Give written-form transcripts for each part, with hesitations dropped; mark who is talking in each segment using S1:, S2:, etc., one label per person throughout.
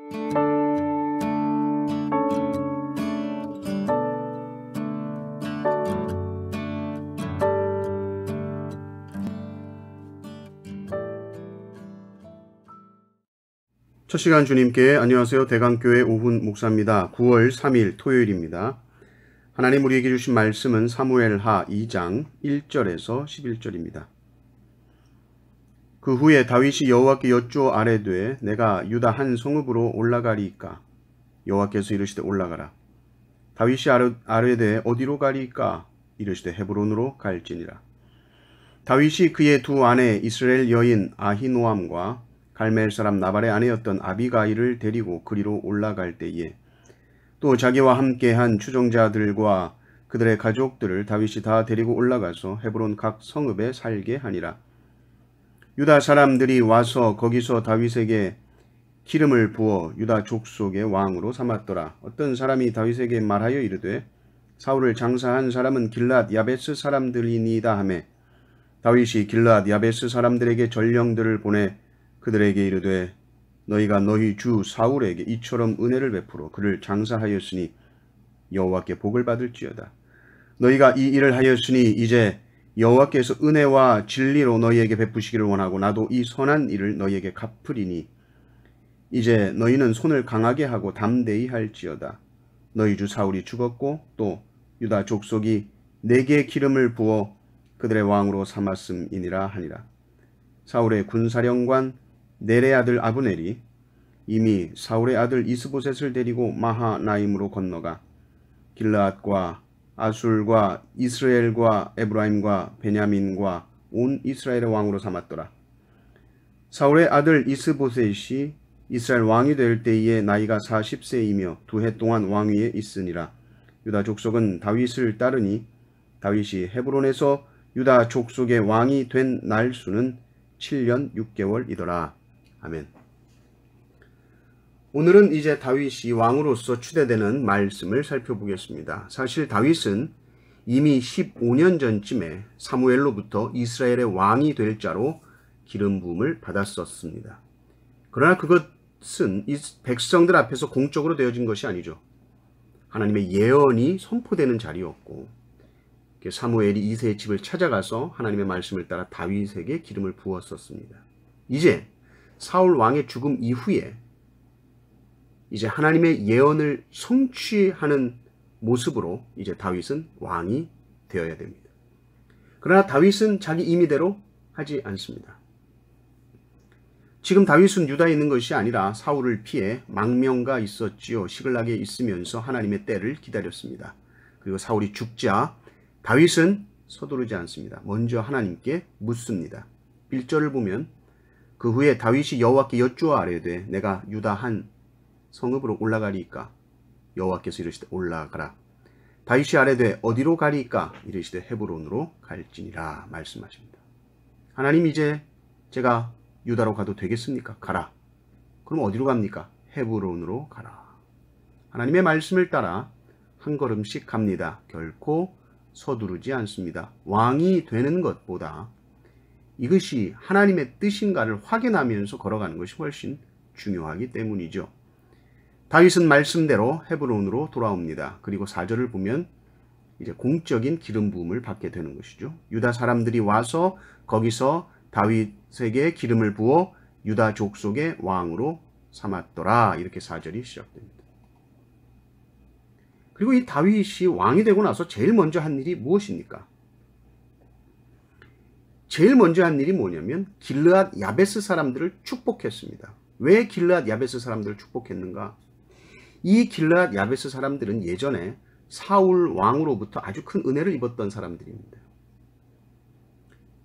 S1: 첫 시간 주님께 안녕하세요. 대강교회 오훈 목사입니다. 9월 3일 토요일입니다. 하나님 우리에게 주신 말씀은 사무엘하 2장 1절에서 11절입니다. 그 후에 다윗이 여호와께 여쭈어 아뢰되 내가 유다 한 성읍으로 올라가리이까? 여호와께서 이르시되 올라가라. 다윗이 아뢰되 어디로 가리이까? 이르시되 헤브론으로 갈지니라. 다윗이 그의 두 아내 이스라엘 여인 아히노암과 갈멜 사람 나발의 아내였던 아비가일을 데리고 그리로 올라갈 때에 또 자기와 함께한 추종자들과 그들의 가족들을 다윗이 다 데리고 올라가서 헤브론 각 성읍에 살게 하니라. 유다 사람들이 와서 거기서 다윗에게 기름을 부어 유다 족속의 왕으로 삼았더라. 어떤 사람이 다윗에게 말하여 이르되 사울을 장사한 사람은 길앗 야베스 사람들이니이다 하매 다윗이 길앗 야베스 사람들에게 전령들을 보내 그들에게 이르되 너희가 너희 주 사울에게 이처럼 은혜를 베풀어 그를 장사하였으니 여호와께 복을 받을지어다. 너희가 이 일을 하였으니 이제 여호와께서 은혜와 진리로 너희에게 베푸시기를 원하고 나도 이 선한 일을 너희에게 갚으리니 이제 너희는 손을 강하게 하고 담대히 할지어다. 너희 주 사울이 죽었고 또 유다 족속이 내게 기름을 부어 그들의 왕으로 삼았음이니라 하니라. 사울의 군사령관 넬의 아들 아브넬이 이미 사울의 아들 이스보셋을 데리고 마하나임으로 건너가 길르앗과 아술과 이스라엘과 에브라임과 베냐민과 온 이스라엘의 왕으로 삼았더라. 사울의 아들 이스보셋이 이스라엘 왕이 될 때에 나이가 40세이며 2해 동안 왕위에 있으니라. 유다 족속은 다윗을 따르니 다윗이 헤브론에서 유다 족속의 왕이 된 날수는 7년 6개월이더라. 아멘. 오늘은 이제 다윗이 왕으로서 추대되는 말씀을 살펴보겠습니다. 사실 다윗은 이미 15년 전쯤에 사무엘로부터 이스라엘의 왕이 될 자로 기름 부음을 받았었습니다. 그러나 그것은 이 백성들 앞에서 공적으로 되어진 것이 아니죠. 하나님의 예언이 선포되는 자리였고 사무엘이 이새의 집을 찾아가서 하나님의 말씀을 따라 다윗에게 기름을 부었었습니다. 이제 사울 왕의 죽음 이후에 이제 하나님의 예언을 성취하는 모습으로 이제 다윗은 왕이 되어야 됩니다. 그러나 다윗은 자기 임의대로 하지 않습니다. 지금 다윗은 유다에 있는 것이 아니라 사울을 피해 망명가 있었지요. 시글락에 있으면서 하나님의 때를 기다렸습니다. 그리고 사울이 죽자 다윗은 서두르지 않습니다. 먼저 하나님께 묻습니다. 1절을 보면 그 후에 다윗이 여호와께 여쭈어 아뢰되 내가 유다 한 성읍으로 올라가리이까? 여호와께서 이르시되 올라가라. 다윗이 아뢰되 어디로 가리이까? 이르시되 헤브론으로 갈지니라 말씀하십니다. 하나님 이제 제가 유다로 가도 되겠습니까? 가라. 그럼 어디로 갑니까? 헤브론으로 가라. 하나님의 말씀을 따라 한 걸음씩 갑니다. 결코 서두르지 않습니다. 왕이 되는 것보다 이것이 하나님의 뜻인가를 확인하면서 걸어가는 것이 훨씬 중요하기 때문이죠. 다윗은 말씀대로 헤브론으로 돌아옵니다. 그리고 4절을 보면 이제 공적인 기름 부음을 받게 되는 것이죠. 유다 사람들이 와서 거기서 다윗에게 기름을 부어 유다 족속의 왕으로 삼았더라. 이렇게 4절이 시작됩니다. 그리고 이 다윗이 왕이 되고 나서 제일 먼저 한 일이 무엇입니까? 제일 먼저 한 일이 뭐냐면 길르앗 야베스 사람들을 축복했습니다. 왜 길르앗 야베스 사람들을 축복했는가? 이 길르앗 야베스 사람들은 예전에 사울 왕으로부터 아주 큰 은혜를 입었던 사람들입니다.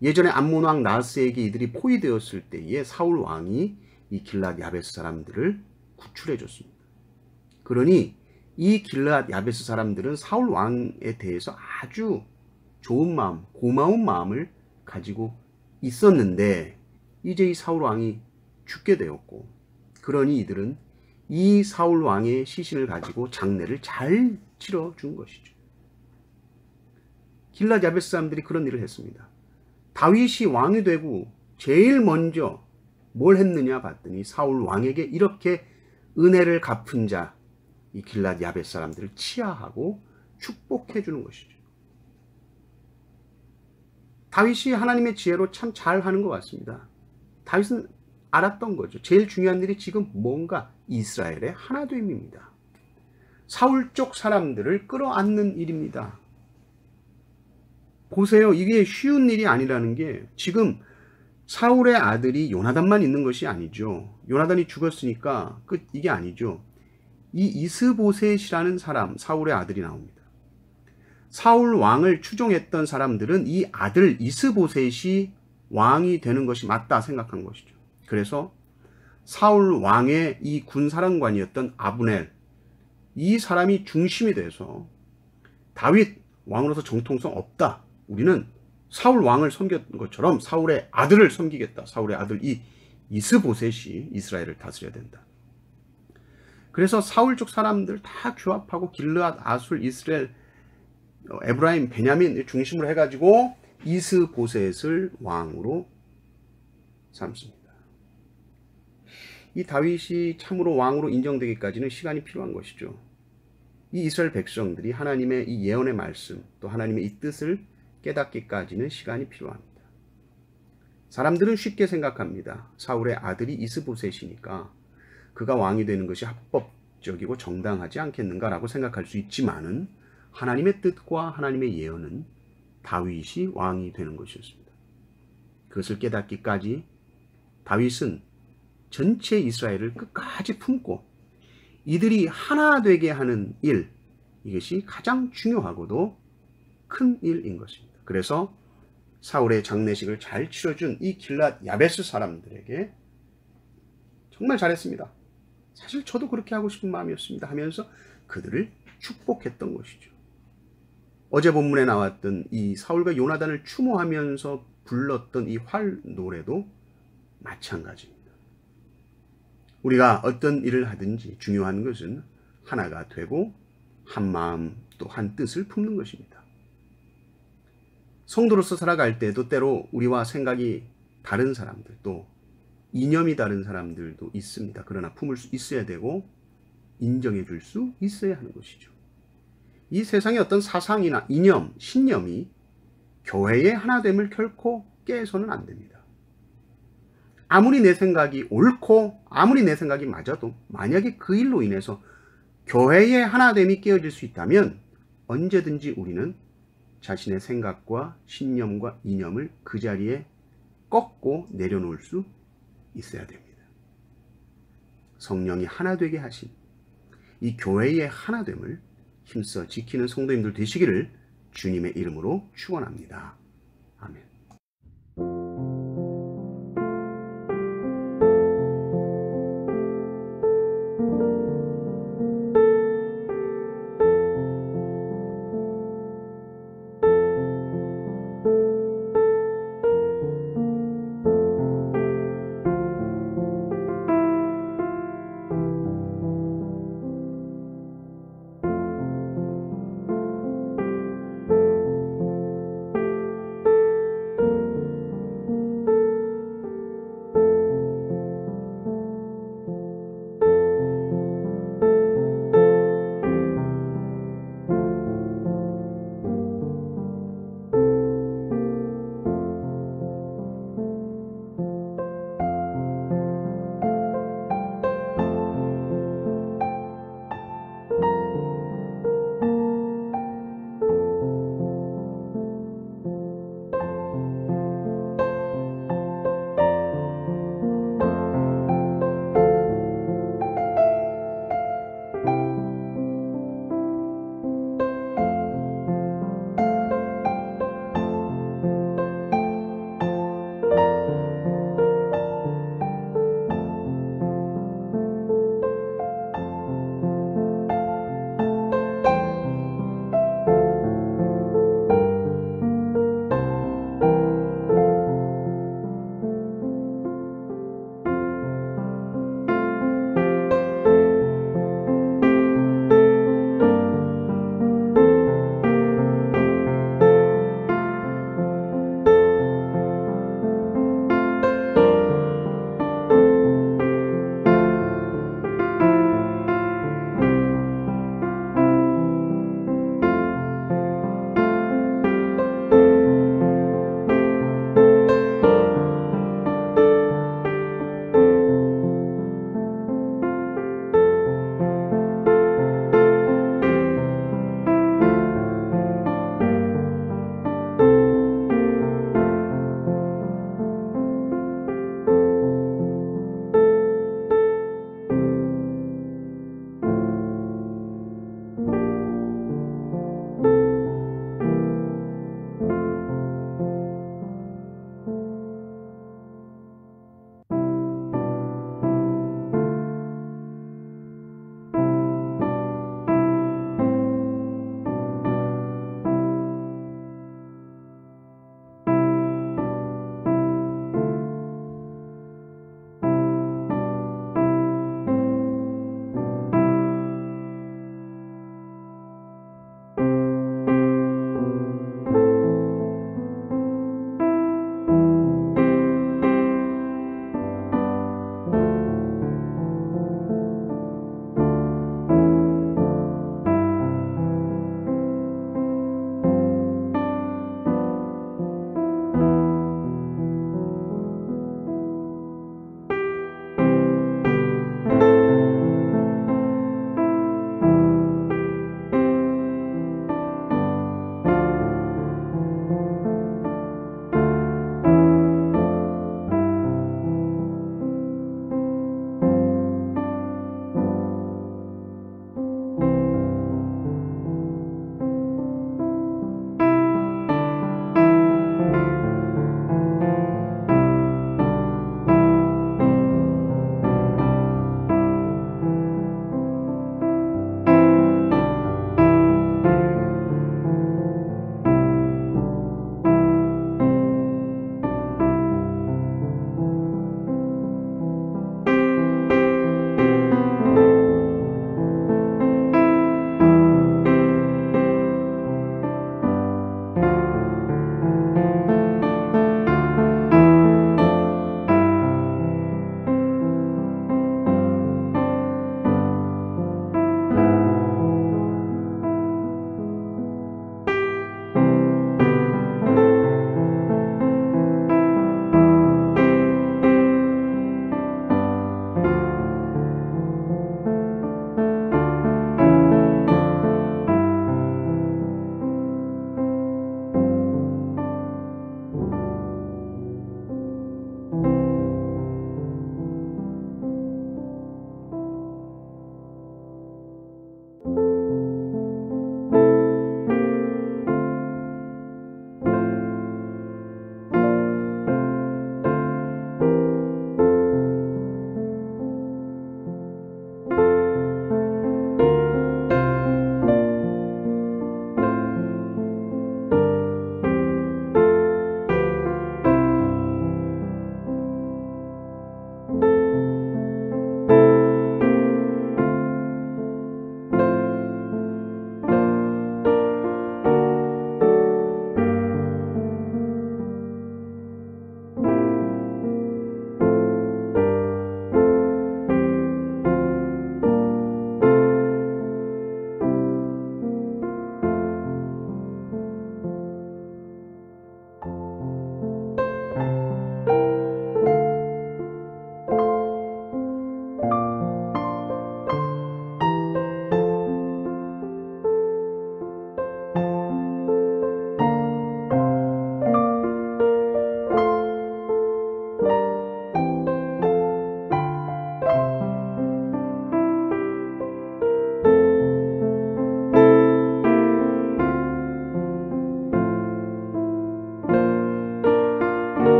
S1: 예전에 암몬 왕 나하스에게 이들이 포위되었을 때에 사울 왕이 이 길르앗 야베스 사람들을 구출해 줬습니다. 그러니 이 길르앗 야베스 사람들은 사울 왕에 대해서 아주 좋은 마음, 고마운 마음을 가지고 있었는데 이제 이 사울 왕이 죽게 되었고 그러니 이들은 이 사울 왕의 시신을 가지고 장례를 잘 치러준 것이죠. 길르앗 야베스 사람들이 그런 일을 했습니다. 다윗이 왕이 되고 제일 먼저 뭘 했느냐 봤더니 사울 왕에게 이렇게 은혜를 갚은 자, 이 길랏 야벳 사람들을 치하하고 축복해 주는 것이죠. 다윗이 하나님의 지혜로 참 잘하는 것 같습니다. 다윗은 알았던 거죠. 제일 중요한 일이 지금 뭔가 이스라엘의 하나됨입니다. 사울 쪽 사람들을 끌어안는 일입니다. 보세요. 이게 쉬운 일이 아니라는 게 지금 사울의 아들이 요나단만 있는 것이 아니죠. 요나단이 죽었으니까 끝, 이게 아니죠. 이 이스보셋이라는 사람, 사울의 아들이 나옵니다. 사울 왕을 추종했던 사람들은 이 아들 이스보셋이 왕이 되는 것이 맞다 생각한 것이죠. 그래서 사울 왕의 이 군사령관이었던 아브넬, 이 사람이 중심이 돼서 다윗 왕으로서 정통성 없다. 우리는 사울 왕을 섬겼던 것처럼 사울의 아들을 섬기겠다. 사울의 아들 이 이스보셋이 이스라엘을 다스려야 된다. 그래서 사울 쪽 사람들 다 규합하고 길르앗, 아술, 이스라엘, 에브라임, 베냐민 중심으로 해가지고 이스보셋을 왕으로 삼습니다. 이 다윗이 참으로 왕으로 인정되기까지는 시간이 필요한 것이죠. 이 이스라엘 백성들이 하나님의 이 예언의 말씀, 또 하나님의 이 뜻을 깨닫기까지는 시간이 필요합니다. 사람들은 쉽게 생각합니다. 사울의 아들이 이스보셋이니까 그가 왕이 되는 것이 합법적이고 정당하지 않겠는가라고 생각할 수 있지만은 하나님의 뜻과 하나님의 예언은 다윗이 왕이 되는 것이었습니다. 그것을 깨닫기까지 다윗은 전체 이스라엘을 끝까지 품고 이들이 하나 되게 하는 일, 이것이 가장 중요하고도 큰 일인 것입니다. 그래서 사울의 장례식을 잘 치러준 이 길랏 야베스 사람들에게 정말 잘했습니다. 사실 저도 그렇게 하고 싶은 마음이었습니다 하면서 그들을 축복했던 것이죠. 어제 본문에 나왔던 이 사울과 요나단을 추모하면서 불렀던 이 활 노래도 마찬가지입니다. 우리가 어떤 일을 하든지 중요한 것은 하나가 되고 한 마음 또 한 뜻을 품는 것입니다. 성도로서 살아갈 때도 때로 우리와 생각이 다른 사람들, 또 이념이 다른 사람들도 있습니다. 그러나 품을 수 있어야 되고 인정해 줄 수 있어야 하는 것이죠. 이 세상의 어떤 사상이나 이념, 신념이 교회의 하나됨을 결코 깨서는 안 됩니다. 아무리 내 생각이 옳고 아무리 내 생각이 맞아도 만약에 그 일로 인해서 교회의 하나됨이 깨어질 수 있다면 언제든지 우리는 자신의 생각과 신념과 이념을 그 자리에 꺾고 내려놓을 수 있어야 됩니다. 성령이 하나 되게 하신 이 교회의 하나됨을 힘써 지키는 성도님들 되시기를 주님의 이름으로 축원합니다. 아멘.